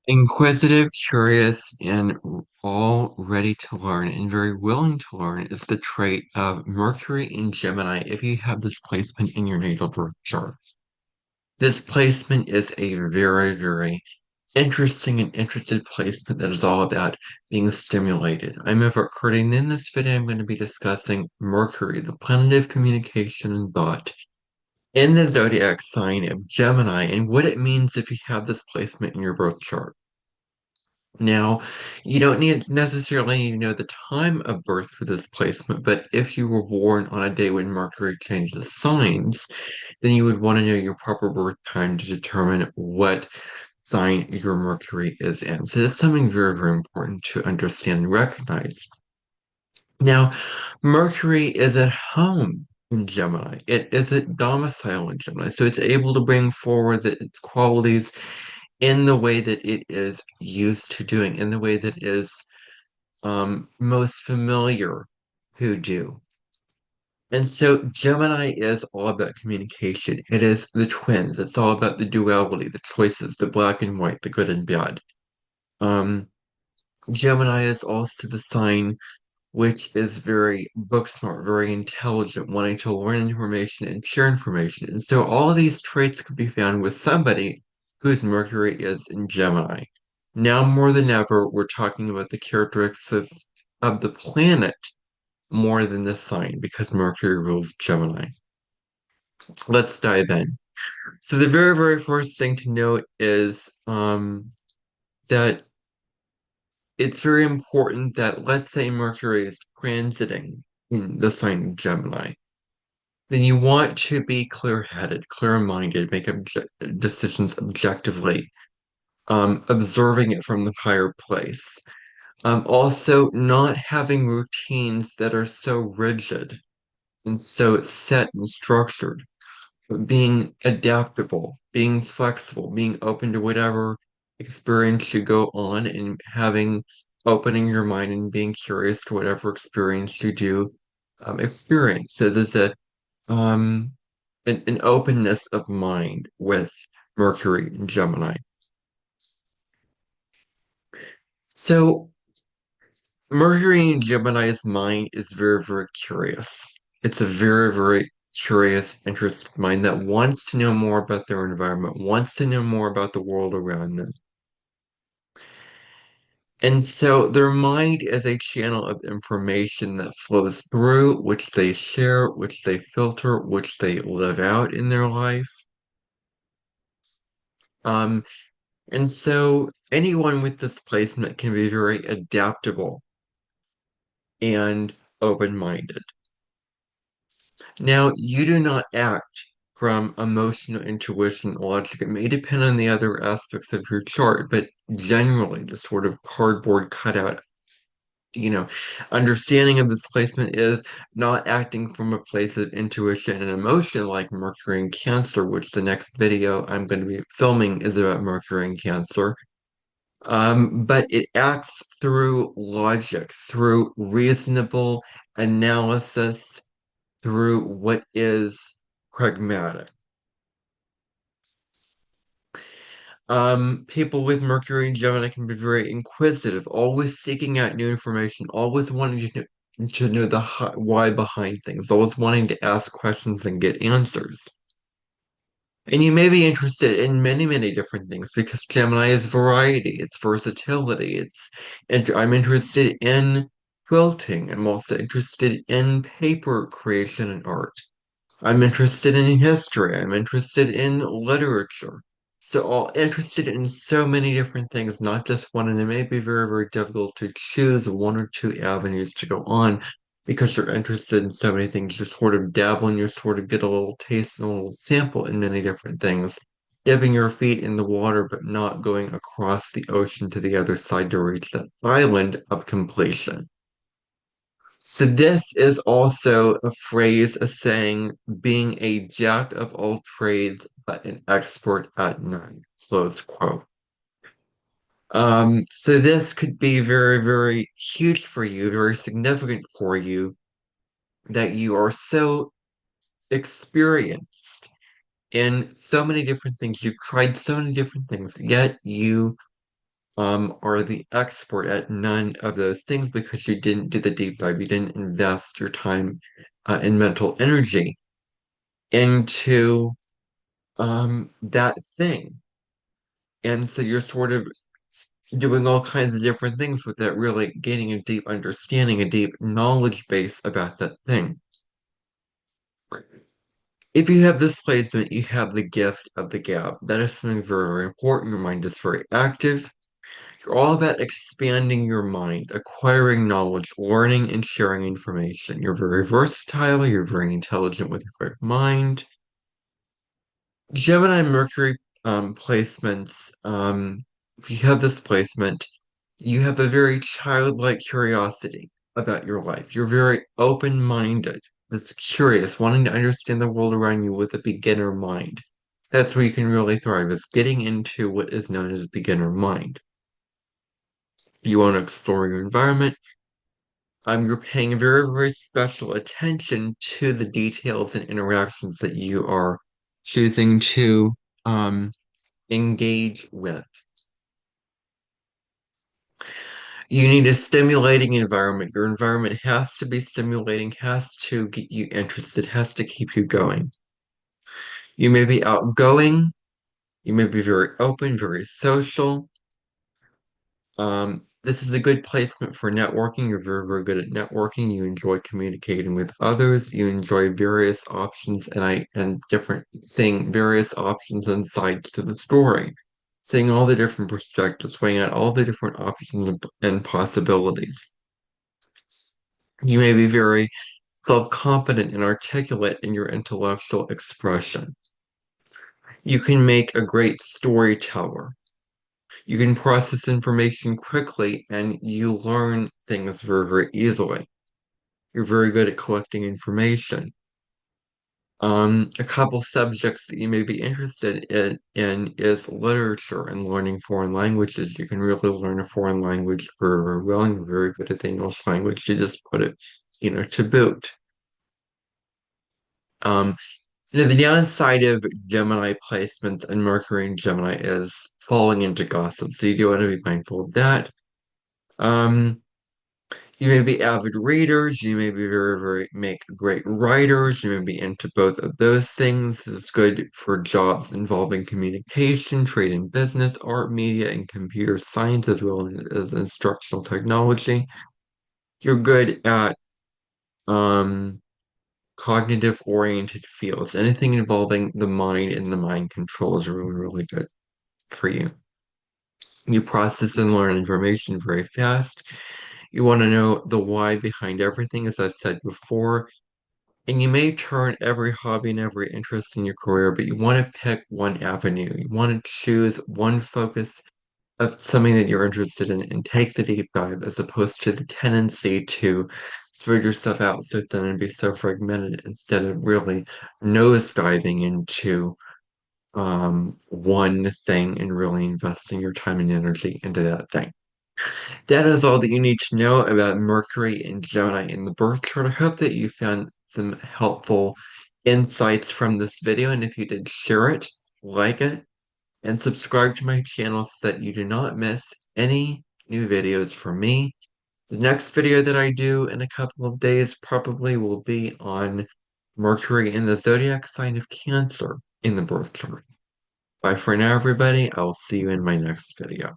Inquisitive, curious, and all ready to learn and very willing to learn is the trait of Mercury in Gemini if you have this placement in your natal birth chart. This placement is a very, very interesting and interested placement that is all about being stimulated. I'm recording in this video, I'm going to be discussing Mercury, the planet of communication and thought, in the zodiac sign of Gemini and what it means if you have this placement in your birth chart. Now, you don't need necessarily need to know the time of birth for this placement, but if you were born on a day when Mercury changes signs, then you would want to know your proper birth time to determine what sign your Mercury is in. So that's something very, very important to understand and recognize. Now, Mercury is at home in Gemini. It is at domicile in Gemini, so it's able to bring forward its qualities in the way that it is used to doing, in the way that is most familiar who do. And so Gemini is all about communication. It is the twins. It's all about the duality, the choices, the black and white, the good and bad. Um, Gemini is also the sign which is very book smart, very intelligent, wanting to learn information and share information. And so all of these traits could be found with somebody whose Mercury is in Gemini. Now more than ever, we're talking about the characteristics of the planet more than the sign because Mercury rules Gemini. Let's dive in. So the very, very first thing to note is that it's very important that, let's say Mercury is transiting in the sign of Gemini, then you want to be clear-headed, clear-minded, make decisions objectively, observing it from the higher place. Also, not having routines that are so rigid and so set and structured, but being adaptable, being flexible, being open to whatever experience you go on and opening your mind and being curious to whatever experience you do experience. So there's um, an openness of mind with Mercury and Gemini. So Mercury in Gemini's mind is very, very curious. It's a very, very curious, interested mind that wants to know more about their environment, wants to know more about the world around them. And so their mind is a channel of information that flows through, which they share, which they filter, which they live out in their life. Um, and so anyone with this placement can be very adaptable and open-minded. Now, you do not act from emotional intuition logic. It may depend on the other aspects of your chart, but generally, the sort of cardboard cutout, you know, understanding of this placement is not acting from a place of intuition and emotion like Mercury and Cancer, which the next video I'm going to be filming is about Mercury and Cancer. But it acts through logic, through reasonable analysis, through what is pragmatic. People with Mercury and Gemini can be very inquisitive, always seeking out new information, always wanting to know the why behind things, always wanting to ask questions and get answers. And you may be interested in many, many different things because Gemini is variety, it's versatility, and I'm interested in quilting. I'm also interested in paper creation and art. I'm interested in history. I'm interested in literature. So all interested in so many different things, not just one, and it may be very, very difficult to choose one or two avenues to go on because you're interested in so many things. You sort of dabble and you sort of get a little taste and a little sample in many different things, dipping your feet in the water, but not going across the ocean to the other side to reach that island of completion. So this is also a phrase, a saying, being a jack of all trades, but an expert at none. Close quote. So this could be very, very huge for you, very significant for you, that you are so experienced in so many different things. You've tried so many different things, yet you are the expert at none of those things because you didn't do the deep dive. You didn't invest your time and mental energy into that thing. And so you're sort of doing all kinds of different things without really gaining a deep understanding, a deep knowledge base about that thing. If you have this placement, you have the gift of the gab. That is something very, very important. Your mind is very active. You're all about expanding your mind, acquiring knowledge, learning and sharing information. You're very versatile. You're very intelligent with a quick mind. Gemini Mercury placements, if you have this placement, you have a very childlike curiosity about your life. You're very open-minded, just curious, wanting to understand the world around you with a beginner mind. That's where you can really thrive, is getting into what is known as a beginner mind. You want to explore your environment. You're paying very, very special attention to the details and interactions that you are choosing to um, engage with. You need a stimulating environment. Your environment has to be stimulating, has to get you interested, has to keep you going. You may be outgoing, you may be very open, very social. This is a good placement for networking. You're very, very good at networking. You enjoy communicating with others. You enjoy various options and different seeing various options and sides to the story, seeing all the different perspectives, weighing out all the different options and possibilities. You may be very self-confident and articulate in your intellectual expression. You can make a great storyteller. You can process information quickly and you learn things very, very easily. You're very good at collecting information. A couple subjects that you may be interested in is literature and learning foreign languages. You can really learn a foreign language very, very well. You're very good at the English language. You just put it, to boot. Um, the downside of Gemini placements and Mercury and Gemini is falling into gossip. So you do want to be mindful of that. Um, you may be avid readers, you may be very, very make great writers, you may be into both of those things. It's good for jobs involving communication, trade and business, art, media, and computer science, as well as instructional technology. You're good at um cognitive oriented fields. Anything involving the mind and the mind control is really, really good for you. You process and learn information very fast. You want to know the why behind everything, as I've said before. And you may turn every hobby and every interest in your career, but you want to pick one avenue. You want to choose one focus of something that you're interested in and take the deep dive as opposed to the tendency to spread yourself out so thin and be so fragmented instead of really nosediving into one thing and really investing your time and energy into that thing. That is all that you need to know about Mercury and Gemini in the birth chart. I hope that you found some helpful insights from this video, and if you did, share it, like it, and subscribe to my channel so that you do not miss any new videos from me. The next video that I do in a couple of days probably will be on Mercury in the zodiac sign of Cancer in the birth chart. Bye for now, everybody. I'll see you in my next video.